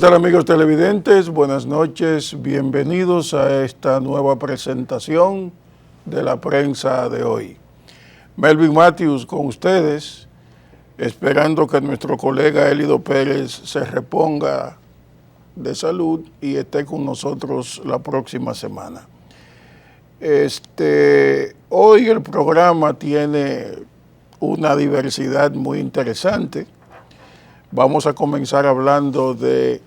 tal, amigos televidentes? Buenas noches, bienvenidos a esta nueva presentación de la prensa de hoy. Melvin Matthews con ustedes, esperando que nuestro colega Elido Pérez se reponga de salud y esté con nosotros la próxima semana. Hoy el programa tiene una diversidad muy interesante. Vamos a comenzar hablando de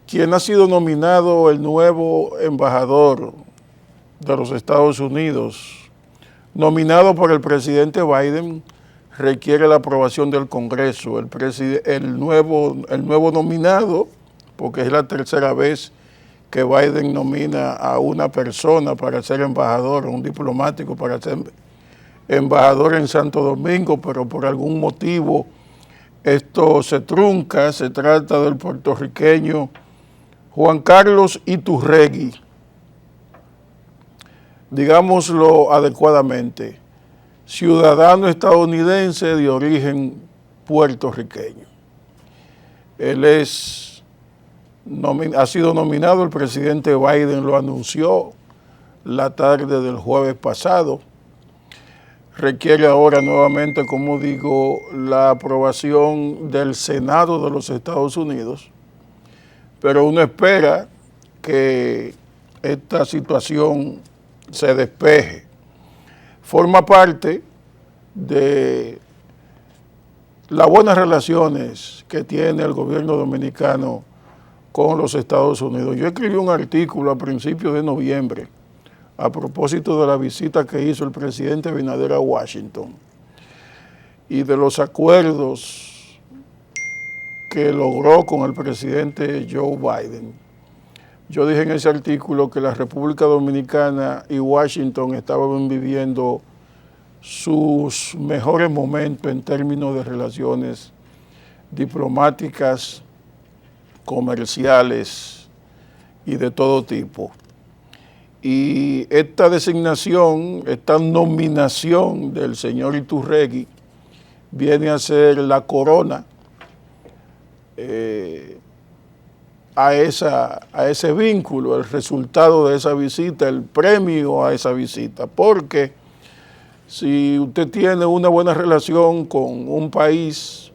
quién ha sido nominado el nuevo embajador de los Estados Unidos, nominado por el presidente Biden. Requiere la aprobación del Congreso. El nuevo nominado, porque es la tercera vez que Biden nomina a una persona para ser embajador, un diplomático para ser embajador en Santo Domingo, pero por algún motivo esto se trunca. Se trata del puertorriqueño Juan Carlos Iturregui, digámoslo adecuadamente, ciudadano estadounidense de origen puertorriqueño. Él ha sido nominado, el presidente Biden lo anunció la tarde del jueves pasado. Requiere ahora nuevamente, como digo, la aprobación del Senado de los Estados Unidos, pero uno espera que esta situación se despeje. Forma parte de las buenas relaciones que tiene el gobierno dominicano con los Estados Unidos. Yo escribí un artículo a principios de noviembre a propósito de la visita que hizo el presidente Abinader a Washington y de los acuerdos que logró con el presidente Joe Biden. Yo dije en ese artículo que la República Dominicana y Washington estaban viviendo sus mejores momentos en términos de relaciones diplomáticas, comerciales y de todo tipo. Y esta designación, esta nominación del señor Iturregui viene a ser la corona a ese vínculo, el resultado de esa visita, el premio a esa visita. Porque si usted tiene una buena relación con un país,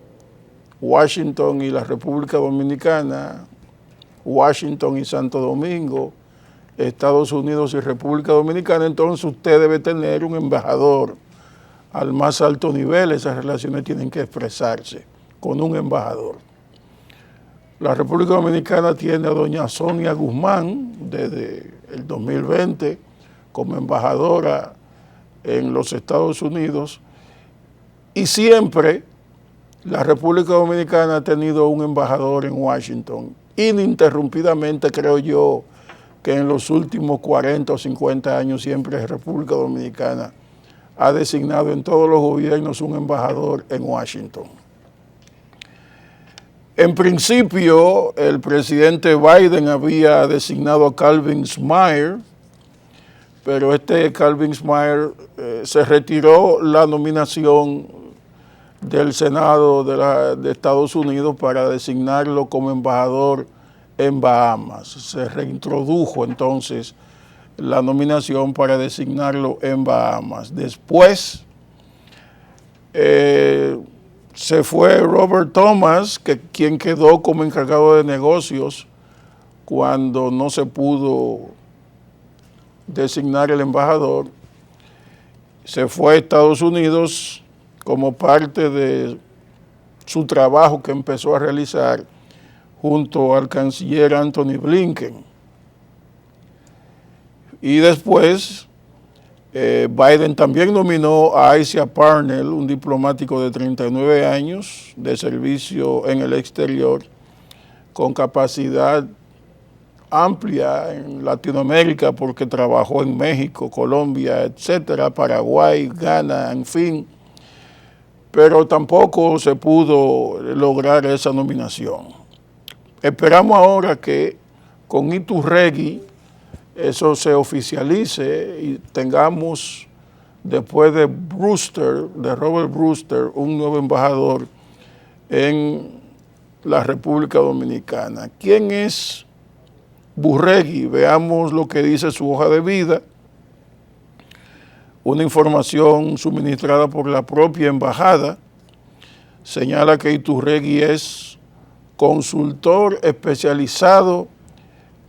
Washington y la República Dominicana, Washington y Santo Domingo, Estados Unidos y República Dominicana, entonces usted debe tener un embajador al más alto nivel. Esas relaciones tienen que expresarse con un embajador. La República Dominicana tiene a doña Sonia Guzmán desde el 2020 como embajadora en los Estados Unidos, y siempre la República Dominicana ha tenido un embajador en Washington, ininterrumpidamente. Creo yo que en los últimos 40 o 50 años siempre la República Dominicana ha designado en todos los gobiernos un embajador en Washington. En principio, el presidente Biden había designado a Calvin Smyr, pero Calvin Smyr se retiró la nominación del Senado de Estados Unidos para designarlo como embajador en Bahamas. Se reintrodujo entonces la nominación para designarlo en Bahamas. Después se fue Robert Thomas, quien quedó como encargado de negocios cuando no se pudo designar el embajador. Se fue a Estados Unidos como parte de su trabajo que empezó a realizar junto al canciller Anthony Blinken. Y después Biden también nominó a Asa Parnell, un diplomático de 39 años de servicio en el exterior, con capacidad amplia en Latinoamérica, porque trabajó en México, Colombia, etcétera, Paraguay, Ghana, en fin. Pero tampoco se pudo lograr esa nominación. Esperamos ahora que con Iturregui eso se oficialice y tengamos, después de Robert Brewster, un nuevo embajador en la República Dominicana. ¿Quién es Burregui? Veamos lo que dice su hoja de vida. Una información suministrada por la propia embajada señala que Iturregui es consultor especializado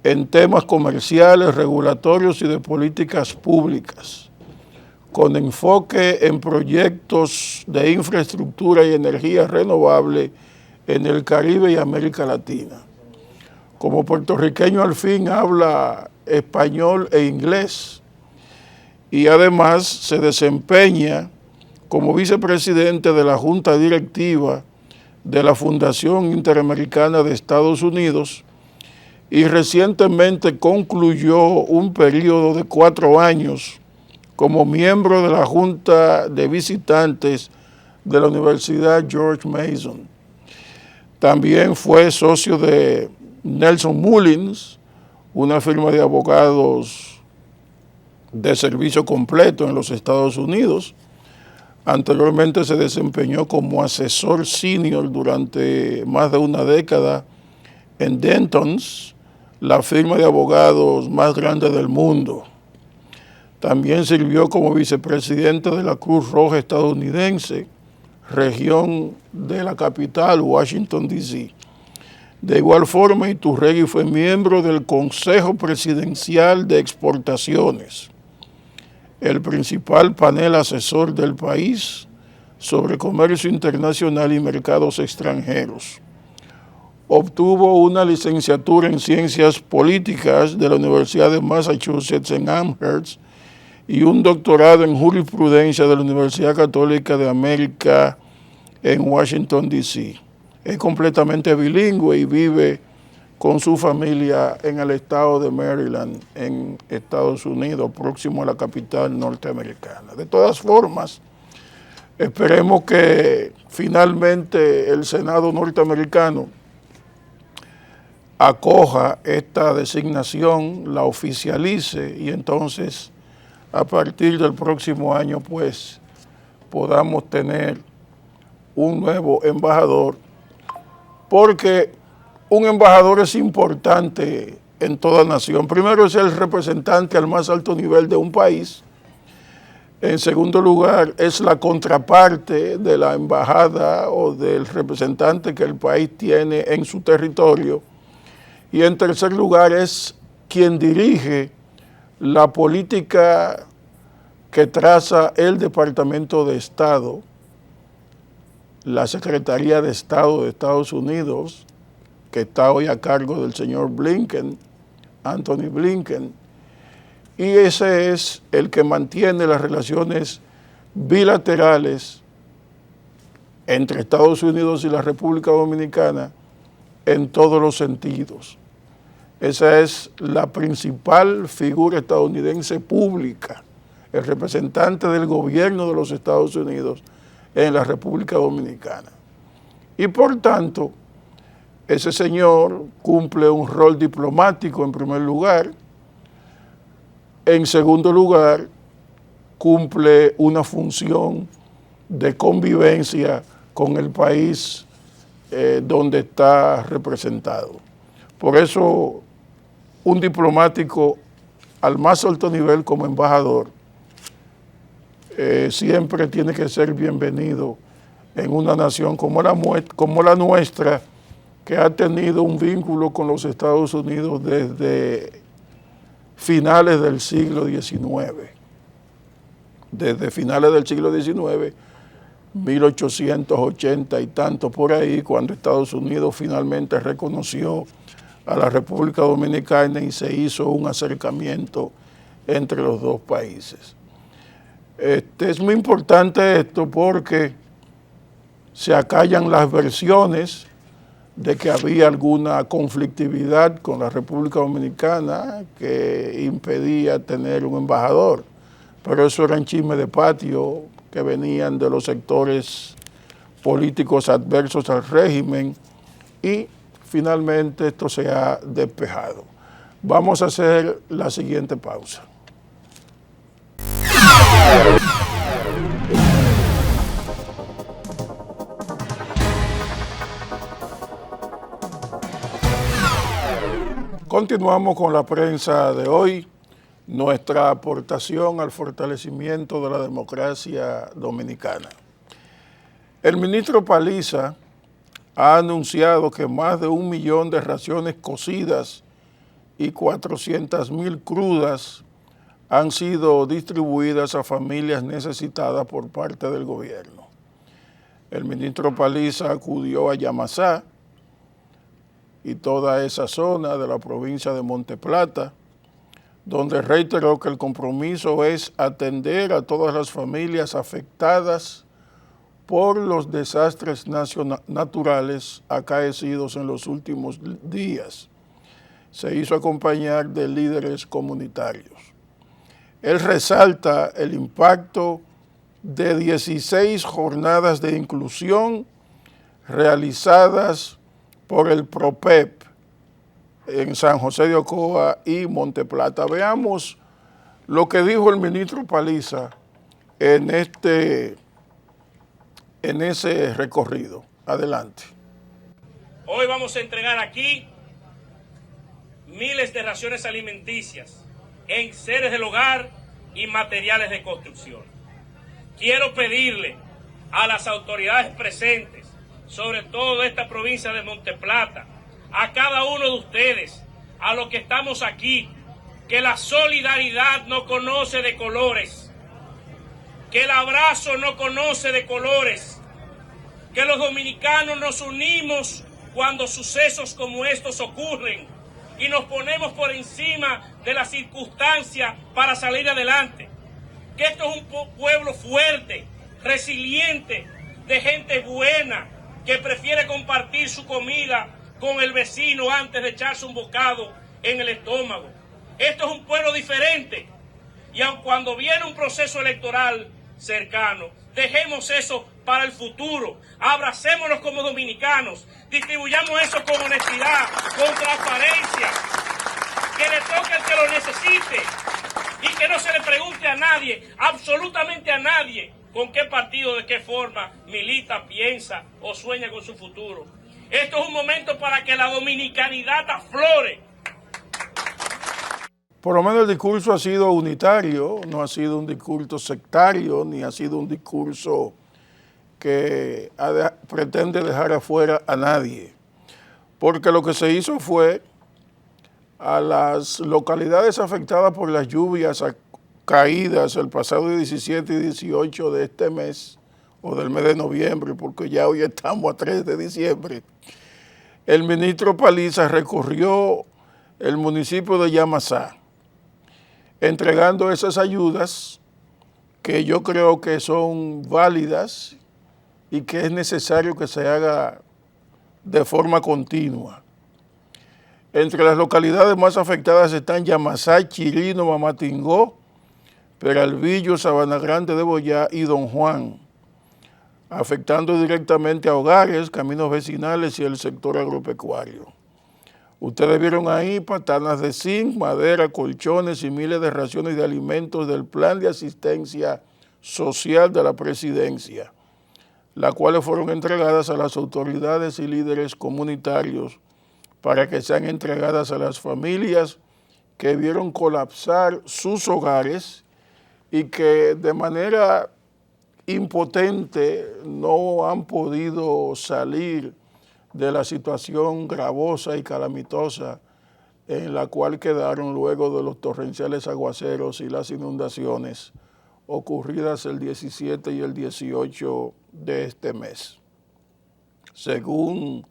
en temas comerciales, regulatorios y de políticas públicas, con enfoque en proyectos de infraestructura y energía renovable en el Caribe y América Latina. Como puertorriqueño al fin habla español e inglés y además se desempeña como vicepresidente de la Junta Directiva de la Fundación Interamericana de Estados Unidos y recientemente concluyó un periodo de 4 años como miembro de la Junta de Visitantes de la Universidad George Mason. También fue socio de Nelson Mullins, una firma de abogados de servicio completo en los Estados Unidos. Anteriormente se desempeñó como asesor senior durante más de una década en Dentons, la firma de abogados más grande del mundo. También sirvió como vicepresidente de la Cruz Roja estadounidense, región de la capital, Washington, D.C. De igual forma, Iturregui fue miembro del Consejo Presidencial de Exportaciones, el principal panel asesor del país sobre comercio internacional y mercados extranjeros. Obtuvo una licenciatura en Ciencias Políticas de la Universidad de Massachusetts en Amherst y un doctorado en Jurisprudencia de la Universidad Católica de América en Washington, D.C. Es completamente bilingüe y vive con su familia en el estado de Maryland, en Estados Unidos, próximo a la capital norteamericana. De todas formas, esperemos que finalmente el Senado norteamericano acoja esta designación, la oficialice y entonces a partir del próximo año pues podamos tener un nuevo embajador, porque un embajador es importante en toda nación. Primero, es el representante al más alto nivel de un país. En segundo lugar, es la contraparte de la embajada o del representante que el país tiene en su territorio. Y en tercer lugar, es quien dirige la política que traza el Departamento de Estado, la Secretaría de Estado de Estados Unidos, que está hoy a cargo del señor Blinken, Anthony Blinken, y ese es el que mantiene las relaciones bilaterales entre Estados Unidos y la República Dominicana en todos los sentidos. Esa es la principal figura estadounidense pública, el representante del gobierno de los Estados Unidos en la República Dominicana. Y por tanto, ese señor cumple un rol diplomático en primer lugar. En segundo lugar, cumple una función de convivencia con el país donde está representado. Por eso, un diplomático al más alto nivel como embajador siempre tiene que ser bienvenido en una nación como la nuestra, que ha tenido un vínculo con los Estados Unidos desde finales del siglo XIX. Desde finales del siglo XIX, 1880 y tanto por ahí, cuando Estados Unidos finalmente reconoció a la República Dominicana y se hizo un acercamiento entre los dos países. Es muy importante esto porque se acallan las versiones de que había alguna conflictividad con la República Dominicana que impedía tener un embajador, pero eso eran chismes de patio que venían de los sectores políticos adversos al régimen y finalmente esto se ha despejado. Vamos a hacer la siguiente pausa. Continuamos con la prensa de hoy, nuestra aportación al fortalecimiento de la democracia dominicana. El ministro Paliza ha anunciado que más de 1 millón de raciones cocidas y 400,000 crudas han sido distribuidas a familias necesitadas por parte del gobierno. El ministro Paliza acudió a Yamasá y toda esa zona de la provincia de Monteplata, donde reiteró que el compromiso es atender a todas las familias afectadas por los desastres naturales acaecidos en los últimos días. Se hizo acompañar de líderes comunitarios. Él resalta el impacto de 16 jornadas de inclusión realizadas por el PROPEP en San José de Ocoa y Monteplata. Veamos lo que dijo el ministro Paliza en ese recorrido. Adelante. Hoy vamos a entregar aquí miles de raciones alimenticias, enseres del hogar y materiales de construcción. Quiero pedirle a las autoridades presentes, sobre todo de esta provincia de Monteplata, a cada uno de ustedes, a los que estamos aquí, que la solidaridad no conoce de colores, que el abrazo no conoce de colores, que los dominicanos nos unimos cuando sucesos como estos ocurren y nos ponemos por encima de las circunstancias para salir adelante, que esto es un pueblo fuerte, resiliente, de gente buena, que prefiere compartir su comida con el vecino antes de echarse un bocado en el estómago. Esto es un pueblo diferente. Y aun cuando viene un proceso electoral cercano, dejemos eso para el futuro. Abracémonos como dominicanos. Distribuyamos eso con honestidad, con transparencia. Que le toque al que lo necesite. Y que no se le pregunte a nadie, absolutamente a nadie, con qué partido, de qué forma milita, piensa o sueña con su futuro. Esto es un momento para que la dominicanidad aflore. Por lo menos el discurso ha sido unitario, no ha sido un discurso sectario, ni ha sido un discurso que pretende dejar afuera a nadie. Porque lo que se hizo fue a las localidades afectadas por las lluvias caídas el pasado 17 y 18 de este mes, o del mes de noviembre, porque ya hoy estamos a 3 de diciembre, el ministro Paliza recorrió el municipio de Yamasá, entregando esas ayudas que yo creo que son válidas y que es necesario que se haga de forma continua. Entre las localidades más afectadas están Yamasá, Chirino, Mamatingó, Peralvillo, Sabana Grande de Boyá y Don Juan, afectando directamente a hogares, caminos vecinales y el sector agropecuario. Ustedes vieron ahí patanas de zinc, madera, colchones y miles de raciones de alimentos del Plan de Asistencia Social de la Presidencia, las cuales fueron entregadas a las autoridades y líderes comunitarios para que sean entregadas a las familias que vieron colapsar sus hogares y que de manera impotente no han podido salir de la situación gravosa y calamitosa en la cual quedaron luego de los torrenciales aguaceros y las inundaciones ocurridas el 17 y el 18 de este mes. Según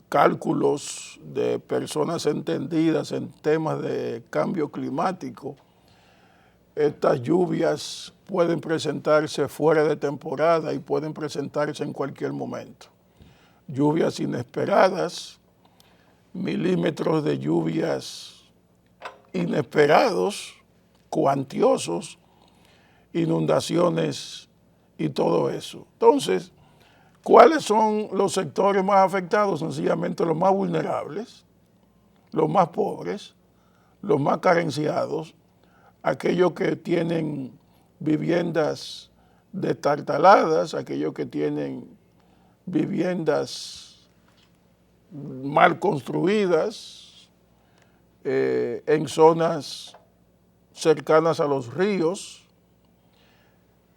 cálculos de personas entendidas en temas de cambio climático, estas lluvias pueden presentarse fuera de temporada y pueden presentarse en cualquier momento. Lluvias inesperadas, milímetros de lluvias inesperados, cuantiosos, inundaciones y todo eso. Entonces, ¿cuáles son los sectores más afectados? Sencillamente los más vulnerables, los más pobres, los más carenciados, aquellos que tienen viviendas destartaladas, aquellos que tienen viviendas mal construidas, en zonas cercanas a los ríos.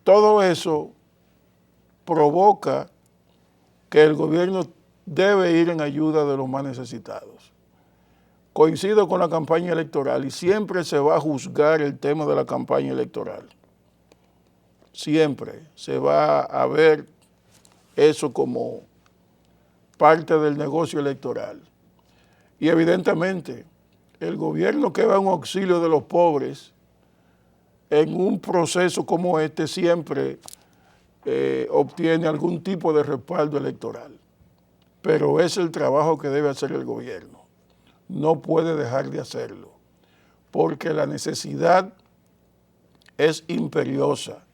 Todo eso provoca que el gobierno debe ir en ayuda de los más necesitados. Coincido con la campaña electoral y siempre se va a juzgar el tema de la campaña electoral. Siempre se va a ver eso como parte del negocio electoral. Y evidentemente, el gobierno que va en auxilio de los pobres en un proceso como este siempre obtiene algún tipo de respaldo electoral. Pero es el trabajo que debe hacer el gobierno. No puede dejar de hacerlo, porque la necesidad es imperiosa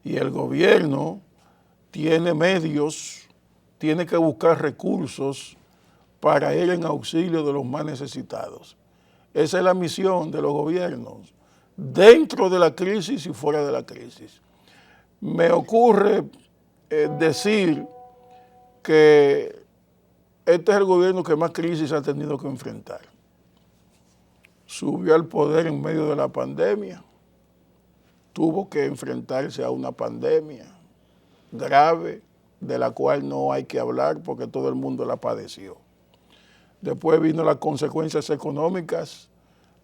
y el gobierno tiene medios, tiene que buscar recursos para ir en auxilio de los más necesitados. Esa es la misión de los gobiernos, dentro de la crisis y fuera de la crisis. Me ocurre decir que este es el gobierno que más crisis ha tenido que enfrentar. Subió al poder en medio de la pandemia, tuvo que enfrentarse a una pandemia grave, de la cual no hay que hablar porque todo el mundo la padeció. Después vino las consecuencias económicas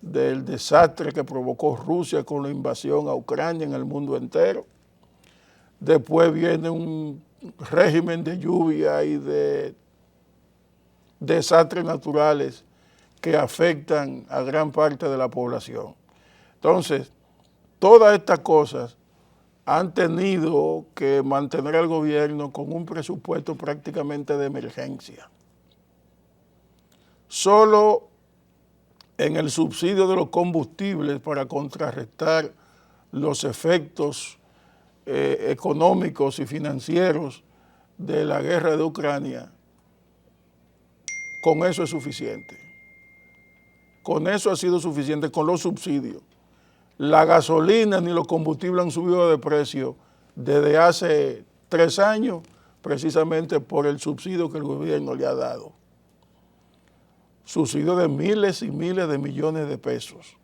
del desastre que provocó Rusia con la invasión a Ucrania en el mundo entero. Después viene un régimen de lluvia y de desastres naturales que afectan a gran parte de la población. Entonces, todas estas cosas han tenido que mantener al gobierno con un presupuesto prácticamente de emergencia. Solo en el subsidio de los combustibles para contrarrestar los efectos económicos y financieros de la guerra de Ucrania, con eso es suficiente. Con eso ha sido suficiente, con los subsidios. La gasolina ni los combustibles han subido de precio desde hace 3 años, precisamente por el subsidio que el gobierno le ha dado. Subsidio de miles y miles de millones de pesos,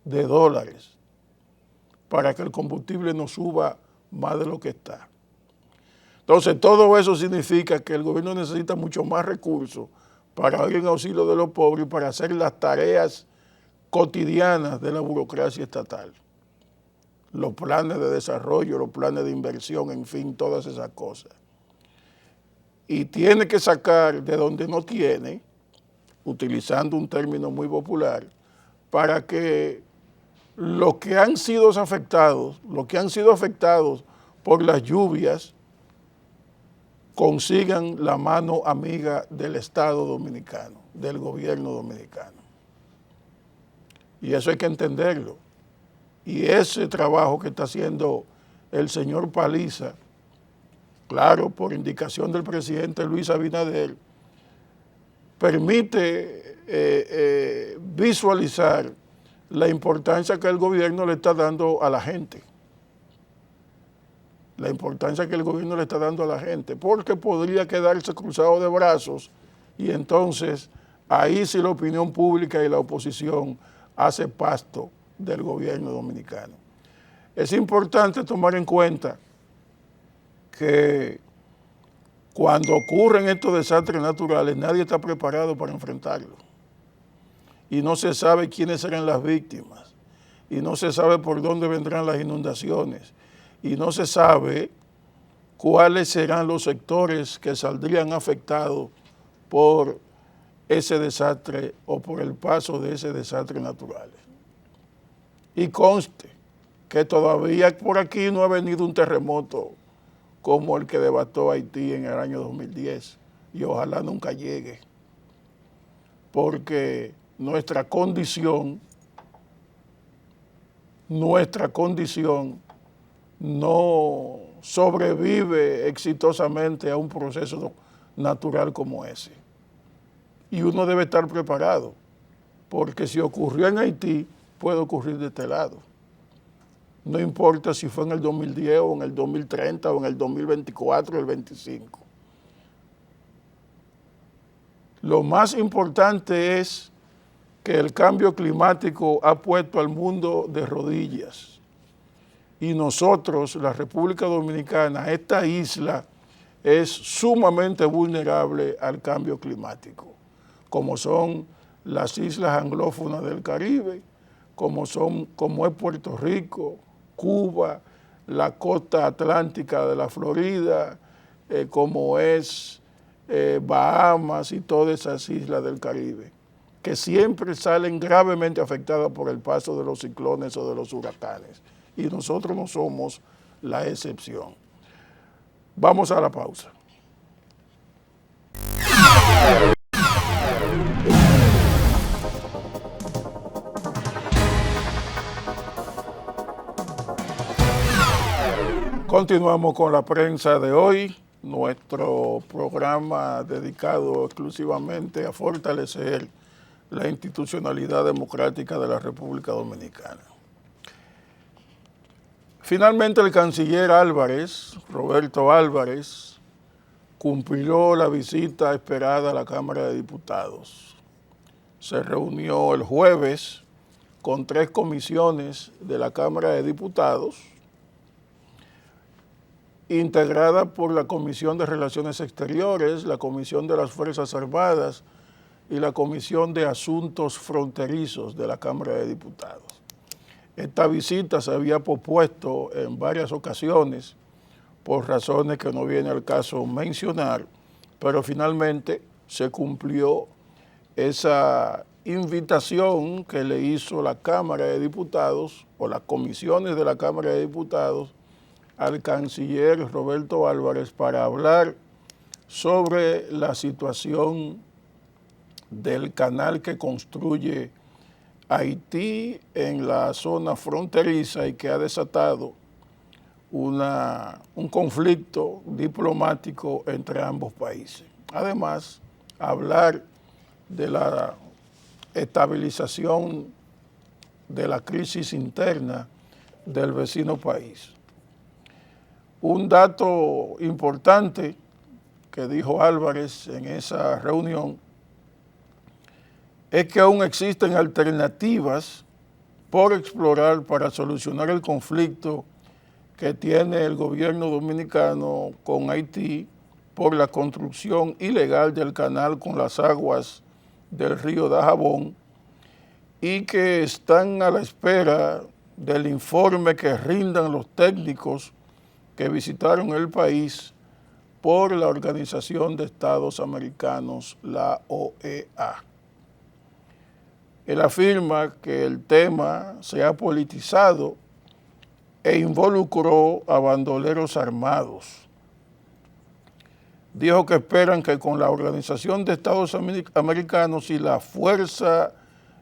de dólares, para que el combustible no suba más de lo que está. Entonces, todo eso significa que el gobierno necesita mucho más recursos para ir en auxilio de los pobres y para hacer las tareas cotidianas de la burocracia estatal. Los planes de desarrollo, los planes de inversión, en fin, todas esas cosas. Y tiene que sacar de donde no tiene, utilizando un término muy popular, para que los que han sido afectados por las lluvias, consigan la mano amiga del Estado dominicano, del gobierno dominicano. Y eso hay que entenderlo. Y ese trabajo que está haciendo el señor Paliza, claro, por indicación del presidente Luis Abinader, permite visualizar la importancia que el gobierno le está dando a la gente. La importancia que el gobierno le está dando a la gente, porque podría quedarse cruzado de brazos y entonces ahí sí la opinión pública y la oposición hace pasto del gobierno dominicano. Es importante tomar en cuenta que cuando ocurren estos desastres naturales nadie está preparado para enfrentarlos y no se sabe quiénes serán las víctimas y no se sabe por dónde vendrán las inundaciones y no se sabe cuáles serán los sectores que saldrían afectados por ese desastre o por el paso de ese desastre natural. Y conste que todavía por aquí no ha venido un terremoto como el que devastó Haití en el año 2010 y ojalá nunca llegue, porque nuestra condición no sobrevive exitosamente a un proceso natural como ese. Y uno debe estar preparado, porque si ocurrió en Haití, puede ocurrir de este lado. No importa si fue en el 2010 o en el 2030 o en el 2024 o el 2025. Lo más importante es que el cambio climático ha puesto al mundo de rodillas. Y nosotros, la República Dominicana, esta isla, es sumamente vulnerable al cambio climático, como son las islas anglófonas del Caribe, como es Puerto Rico, Cuba, la costa atlántica de la Florida, como es Bahamas y todas esas islas del Caribe, que siempre salen gravemente afectadas por el paso de los ciclones o de los huracanes. Y nosotros no somos la excepción. Vamos a la pausa. Continuamos con la prensa de hoy, nuestro programa dedicado exclusivamente a fortalecer la institucionalidad democrática de la República Dominicana. Finalmente el canciller Álvarez, Roberto Álvarez, cumplió la visita esperada a la Cámara de Diputados. Se reunió el jueves con 3 comisiones de la Cámara de Diputados, integrada por la Comisión de Relaciones Exteriores, la Comisión de las Fuerzas Armadas y la Comisión de Asuntos Fronterizos de la Cámara de Diputados. Esta visita se había pospuesto en varias ocasiones por razones que no viene al caso mencionar, pero finalmente se cumplió esa invitación que le hizo la Cámara de Diputados o las comisiones de la Cámara de Diputados al canciller Roberto Álvarez para hablar sobre la situación del canal que construye Haití en la zona fronteriza y que ha desatado un conflicto diplomático entre ambos países. Además, hablar de la estabilización de la crisis interna del vecino país. Un dato importante que dijo Álvarez en esa reunión es que aún existen alternativas por explorar para solucionar el conflicto que tiene el gobierno dominicano con Haití por la construcción ilegal del canal con las aguas del río Dajabón y que están a la espera del informe que rindan los técnicos que visitaron el país por la Organización de Estados Americanos, la OEA. Él afirma que el tema se ha politizado e involucró a bandoleros armados. Dijo que esperan que con la Organización de Estados Americanos y la Fuerza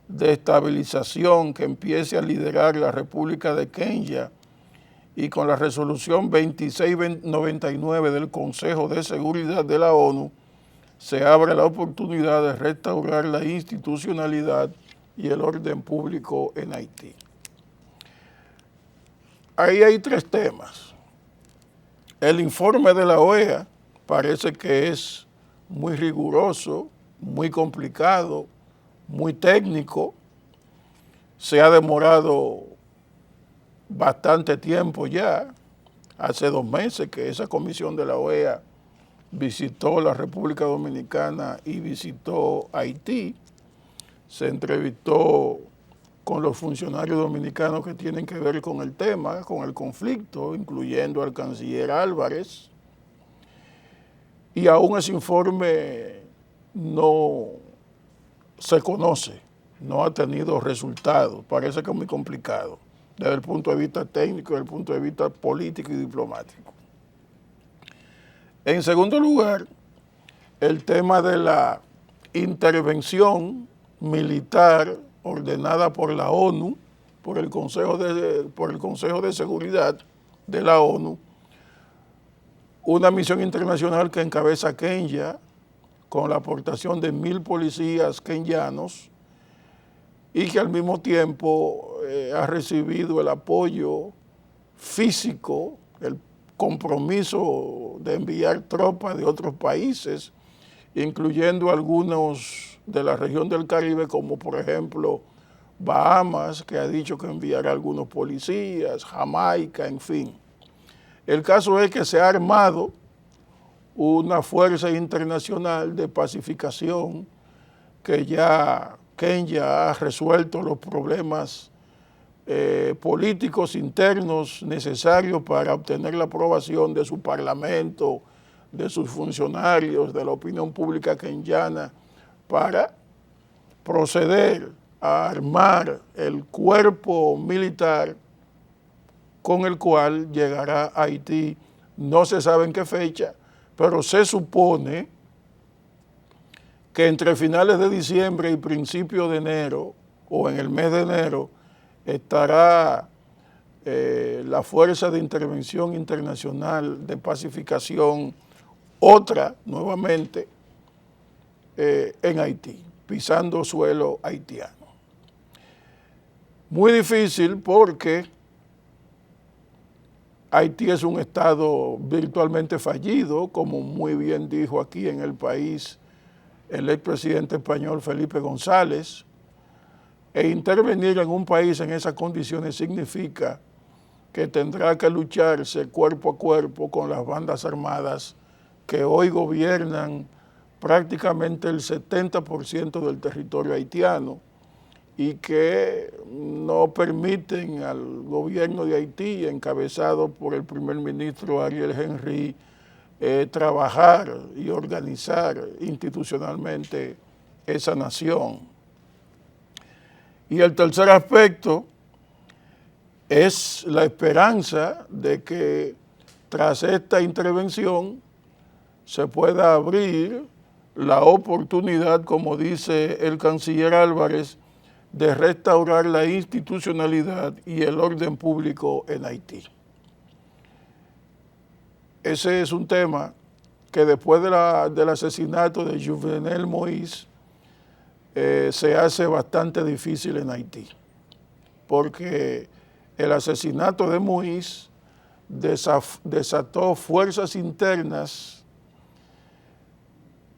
de Estabilización que empiece a liderar la República de Kenia y con la resolución 2699 del Consejo de Seguridad de la ONU, se abre la oportunidad de restaurar la institucionalidad y el orden público en Haití. Ahí hay 3 temas. El informe de la OEA parece que es muy riguroso, muy complicado, muy técnico. Se ha demorado bastante tiempo ya. Hace 2 meses que esa comisión de la OEA visitó la República Dominicana y visitó Haití. Se entrevistó con los funcionarios dominicanos que tienen que ver con el tema, con el conflicto, incluyendo al canciller Álvarez. Y aún ese informe no se conoce, no ha tenido resultados. Parece que es muy complicado desde el punto de vista técnico, desde el punto de vista político y diplomático. En segundo lugar, el tema de la intervención militar ordenada por la ONU, por el Consejo de Seguridad de la ONU, una misión internacional que encabeza Kenia con la aportación de 1,000 policías kenyanos y que al mismo tiempo ha recibido el apoyo físico, el compromiso de enviar tropas de otros países, incluyendo algunos de la región del Caribe, como por ejemplo Bahamas, que ha dicho que enviará algunos policías, Jamaica, en fin. El caso es que se ha armado una fuerza internacional de pacificación que Kenia ha resuelto los problemas políticos internos necesarios para obtener la aprobación de su parlamento, de sus funcionarios, de la opinión pública kenyana, para proceder a armar el cuerpo militar con el cual llegará a Haití. No se sabe en qué fecha, pero se supone que entre finales de diciembre y principios de enero, o en el mes de enero, estará la Fuerza de Intervención Internacional de Pacificación, otra nuevamente, en Haití, pisando suelo haitiano. Muy difícil porque Haití es un estado virtualmente fallido, como muy bien dijo aquí en el país el expresidente español Felipe González, e intervenir en un país en esas condiciones significa que tendrá que lucharse cuerpo a cuerpo con las bandas armadas que hoy gobiernan prácticamente el 70% del territorio haitiano y que no permiten al gobierno de Haití, encabezado por el primer ministro Ariel Henry, trabajar y organizar institucionalmente esa nación. Y el tercer aspecto es la esperanza de que tras esta intervención se pueda abrir la oportunidad, como dice el canciller Álvarez, de restaurar la institucionalidad y el orden público en Haití. Ese es un tema que después del asesinato de Jovenel Moïse se hace bastante difícil en Haití, porque el asesinato de Moïse desató fuerzas internas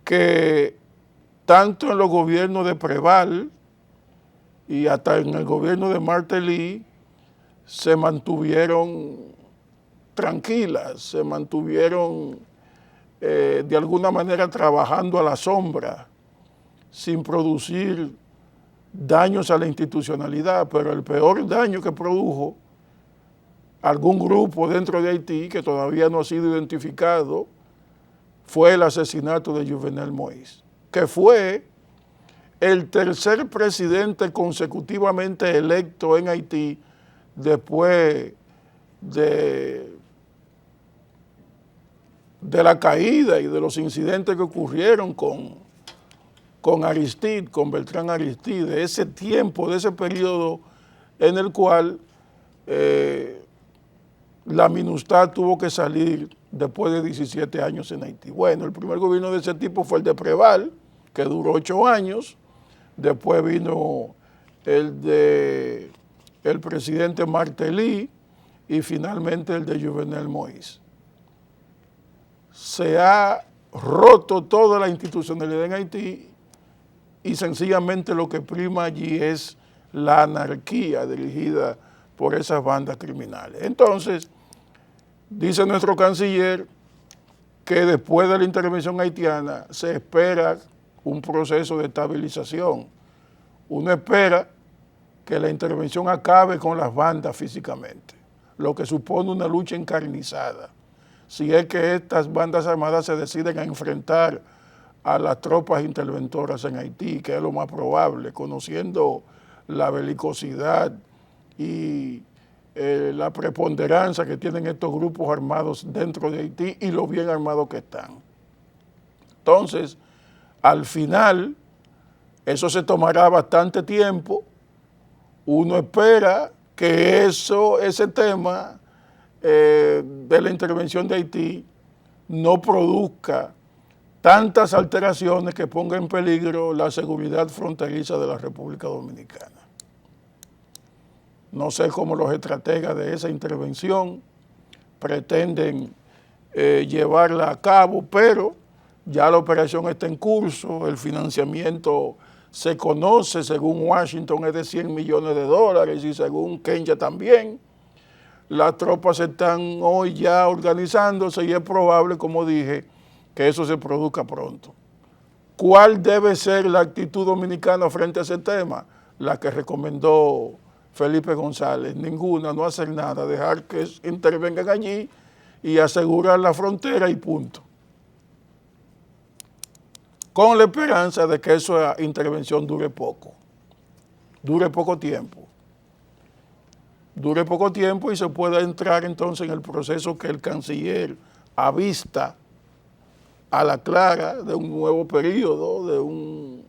que tanto en los gobiernos de Preval y hasta en el gobierno de Martelly se mantuvieron tranquilas, se mantuvieron de alguna manera trabajando a la sombra, sin producir daños a la institucionalidad, pero el peor daño que produjo algún grupo dentro de Haití, que todavía no ha sido identificado, fue el asesinato de Jovenel Moïse, que fue el tercer presidente consecutivamente electo en Haití después de la caída y de los incidentes que ocurrieron con Aristide, con Beltrán Aristide, de ese tiempo, de ese periodo en el cual la MINUSTAH tuvo que salir después de 17 años en Haití. Bueno, el primer gobierno de ese tipo fue el de Preval, que duró 8 años, después vino el presidente Martelly y finalmente el de Jovenel Moïse. Se ha roto toda la institucionalidad en Haití y sencillamente lo que prima allí es la anarquía dirigida por esas bandas criminales. Entonces, dice nuestro canciller que después de la intervención haitiana se espera un proceso de estabilización. Uno espera que la intervención acabe con las bandas físicamente, lo que supone una lucha encarnizada. Si es que estas bandas armadas se deciden a enfrentar a las tropas interventoras en Haití, que es lo más probable, conociendo la belicosidad y la preponderancia que tienen estos grupos armados dentro de Haití y lo bien armados que están. Entonces, al final, eso se tomará bastante tiempo. Uno espera que ese tema de la intervención de Haití no produzca tantas alteraciones que ponga en peligro la seguridad fronteriza de la República Dominicana. No sé cómo los estrategas de esa intervención pretenden llevarla a cabo, pero Ya la operación está en curso, el financiamiento se conoce, según Washington es de $100 millones y según Kenya también. Las tropas están hoy ya organizándose y es probable, como dije, que eso se produzca pronto. ¿Cuál debe ser la actitud dominicana frente a ese tema? La que recomendó Felipe González. Ninguna, no hacer nada, dejar que intervengan allí y asegurar la frontera y punto. Con la esperanza de que esa intervención dure poco tiempo. Dure poco tiempo y se pueda entrar entonces en el proceso que el canciller avista a la clara de un nuevo periodo, de un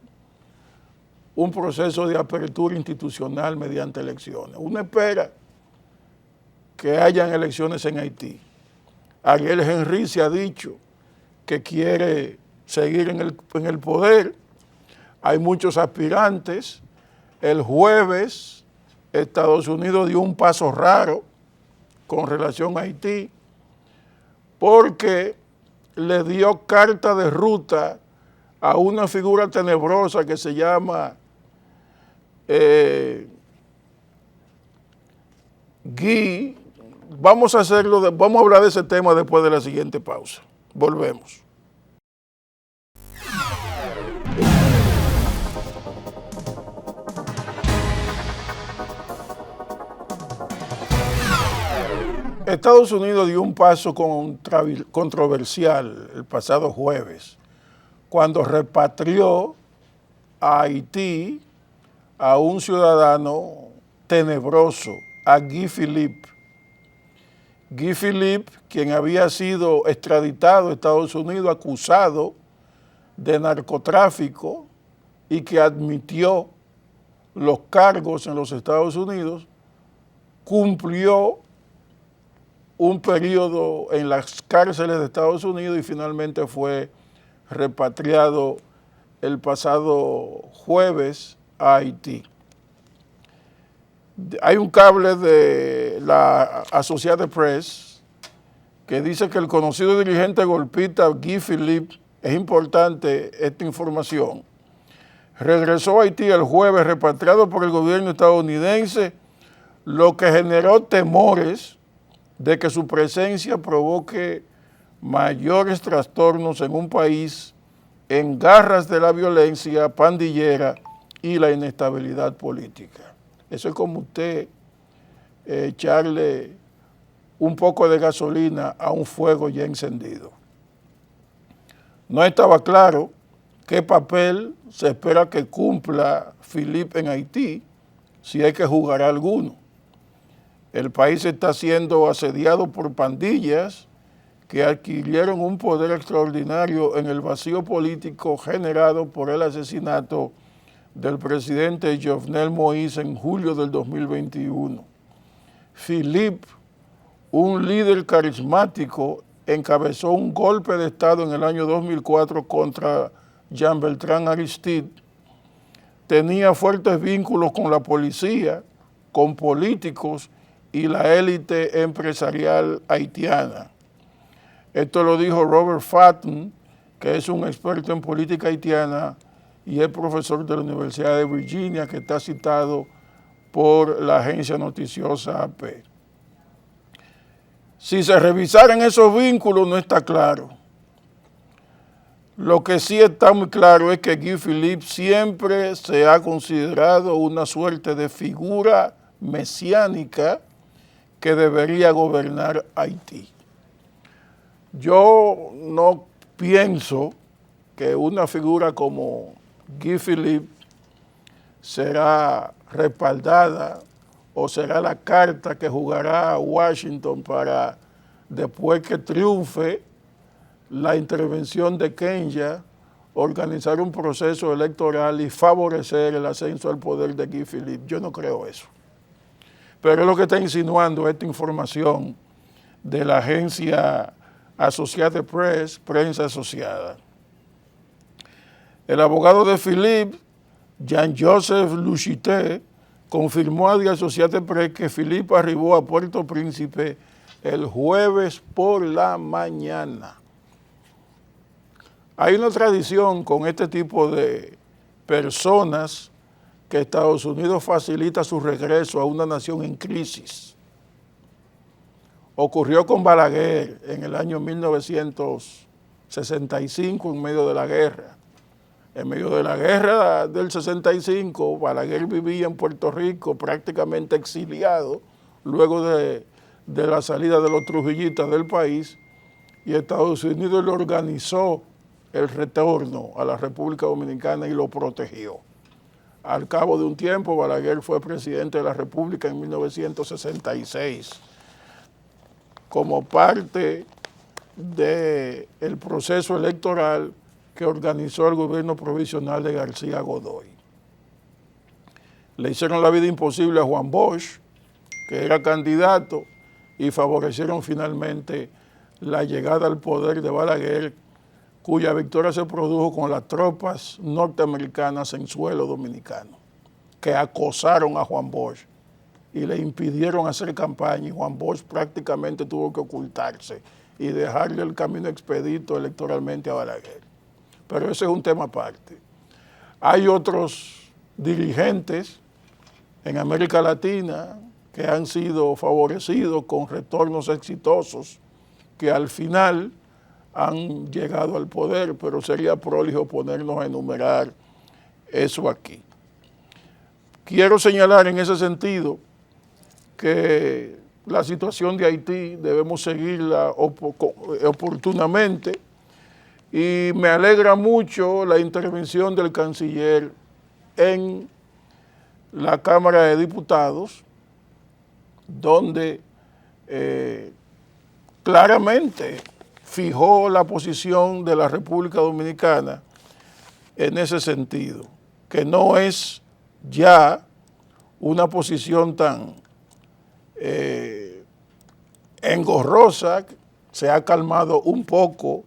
proceso de apertura institucional mediante elecciones. Uno espera que hayan elecciones en Haití. Ariel Henry se ha dicho que quiere seguir en el poder. Hay muchos aspirantes. El jueves Estados Unidos dio un paso raro con relación a Haití porque le dio carta de ruta a una figura tenebrosa que se llama Guy. Vamos a hablar de ese tema después de la siguiente pausa. Volvemos. Estados Unidos dio un paso controversial el pasado jueves, cuando repatrió a Haití a un ciudadano tenebroso, a Guy Philippe. Guy Philippe, quien había sido extraditado a Estados Unidos acusado de narcotráfico y que admitió los cargos en los Estados Unidos, cumplió un periodo en las cárceles de Estados Unidos y finalmente fue repatriado el pasado jueves a Haití. Hay un cable de la Associated Press que dice que el conocido dirigente golpista Guy Philippe, es importante esta información, regresó a Haití el jueves repatriado por el gobierno estadounidense, lo que generó temores de que su presencia provoque mayores trastornos en un país en garras de la violencia pandillera y la inestabilidad política. Eso es como usted echarle un poco de gasolina a un fuego ya encendido. No estaba claro qué papel se espera que cumpla Philippe en Haití, si hay que jugar alguno. El país está siendo asediado por pandillas que adquirieron un poder extraordinario en el vacío político generado por el asesinato del presidente Jovenel Moïse en julio del 2021. Philippe, un líder carismático, encabezó un golpe de Estado en el año 2004 contra Jean-Bertrand Aristide. Tenía fuertes vínculos con la policía, con políticos y la élite empresarial haitiana. Esto lo dijo Robert Fatton, que es un experto en política haitiana y es profesor de la Universidad de Virginia, que está citado por la agencia noticiosa AP. Si se revisaran esos vínculos, no está claro. Lo que sí está muy claro es que Guy Philippe siempre se ha considerado una suerte de figura mesiánica que debería gobernar Haití. Yo no pienso que una figura como Guy Philippe será respaldada o será la carta que jugará Washington para, después que triunfe la intervención de Kenya, organizar un proceso electoral y favorecer el ascenso al poder de Guy Philippe. Yo no creo eso. Pero es lo que está insinuando esta información de la agencia Associated Press, prensa asociada. El abogado de Philippe, Jean-Joseph Luchité, confirmó a The Associated Press que Philippe arribó a Puerto Príncipe el jueves por la mañana. Hay una tradición con este tipo de personas que Estados Unidos facilita su regreso a una nación en crisis. Ocurrió con Balaguer en el año 1965 en medio de la guerra. En medio de la guerra del 65, Balaguer vivía en Puerto Rico prácticamente exiliado luego de la salida de los trujillistas del país, y Estados Unidos le organizó el retorno a la República Dominicana y lo protegió. Al cabo de un tiempo, Balaguer fue presidente de la República en 1966, como parte del proceso electoral que organizó el gobierno provisional de García Godoy. Le hicieron la vida imposible a Juan Bosch, que era candidato, y favorecieron finalmente la llegada al poder de Balaguer, cuya victoria se produjo con las tropas norteamericanas en suelo dominicano, que acosaron a Juan Bosch y le impidieron hacer campaña, y Juan Bosch prácticamente tuvo que ocultarse y dejarle el camino expedito electoralmente a Balaguer. Pero ese es un tema aparte. Hay otros dirigentes en América Latina que han sido favorecidos con retornos exitosos, que al final han llegado al poder, pero sería prolijo ponernos a enumerar eso aquí. Quiero señalar en ese sentido que la situación de Haití debemos seguirla oportunamente, y me alegra mucho la intervención del canciller en la Cámara de Diputados, donde claramente fijó la posición de la República Dominicana en ese sentido, que no es ya una posición tan engorrosa. Se ha calmado un poco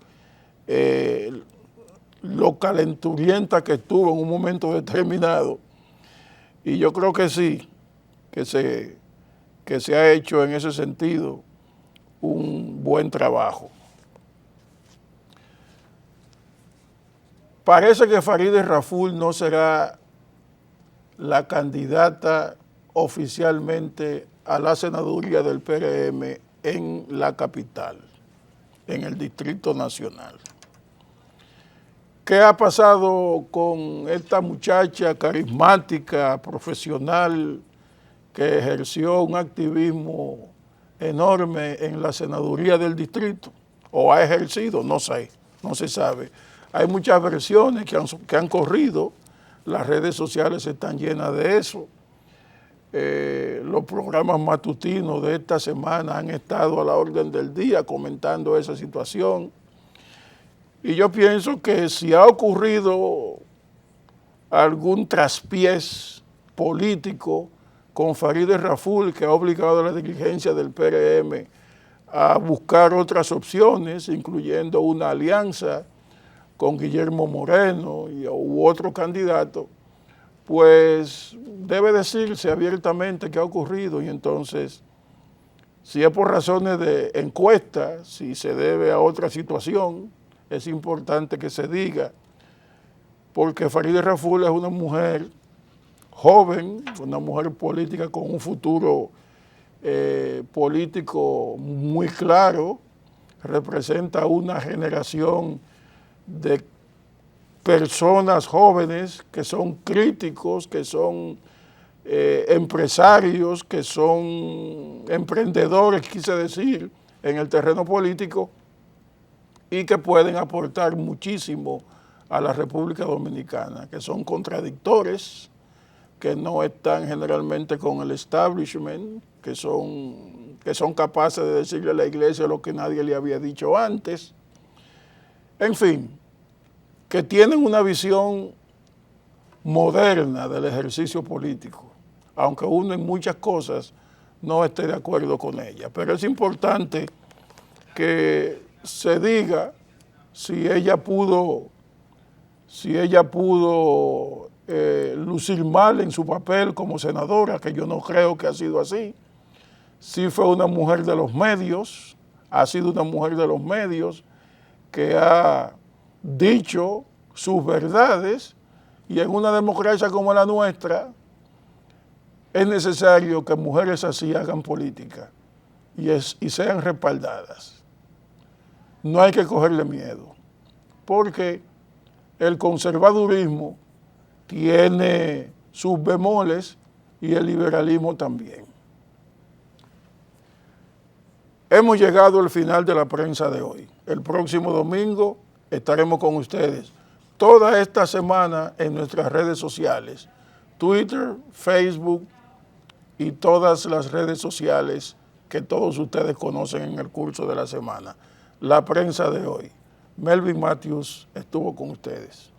lo calenturienta que estuvo en un momento determinado, y yo creo que sí, que se ha hecho en ese sentido un buen trabajo. Parece que Farideh Raful no será la candidata oficialmente a la senaduría del PRM en la capital, en el Distrito Nacional. ¿Qué ha pasado con esta muchacha carismática, profesional, que ejerció un activismo enorme en la senaduría del distrito? ¿O ha ejercido? No sé, no se sabe. Hay muchas versiones que han corrido, las redes sociales están llenas de eso. Los programas matutinos de esta semana han estado a la orden del día comentando esa situación. Y yo pienso que si ha ocurrido algún traspiés político con Farideh Raful, que ha obligado a la dirigencia del PRM a buscar otras opciones, incluyendo una alianza con Guillermo Moreno u otro candidato, pues debe decirse abiertamente qué ha ocurrido, y entonces, si es por razones de encuesta, si se debe a otra situación, es importante que se diga, porque Farideh Raful es una mujer joven, una mujer política con un futuro político muy claro, representa una generación de personas jóvenes que son críticos, que son empresarios, que son emprendedores, quise decir, en el terreno político, y que pueden aportar muchísimo a la República Dominicana, que son contradictores, que no están generalmente con el establishment, que son capaces de decirle a la iglesia lo que nadie le había dicho antes. En fin, que tienen una visión moderna del ejercicio político, aunque uno en muchas cosas no esté de acuerdo con ella. Pero es importante que se diga si ella pudo lucir mal en su papel como senadora, que yo no creo que ha sido así. Sí fue una mujer de los medios, ha sido una mujer de los medios que ha dicho sus verdades, y en una democracia como la nuestra es necesario que mujeres así hagan política y sean respaldadas. No hay que cogerle miedo, porque el conservadurismo tiene sus bemoles y el liberalismo también. Hemos llegado al final de la prensa de hoy. El próximo domingo estaremos con ustedes toda esta semana en nuestras redes sociales, Twitter, Facebook y todas las redes sociales que todos ustedes conocen en el curso de la semana. La prensa de hoy. Melvin Matthews estuvo con ustedes.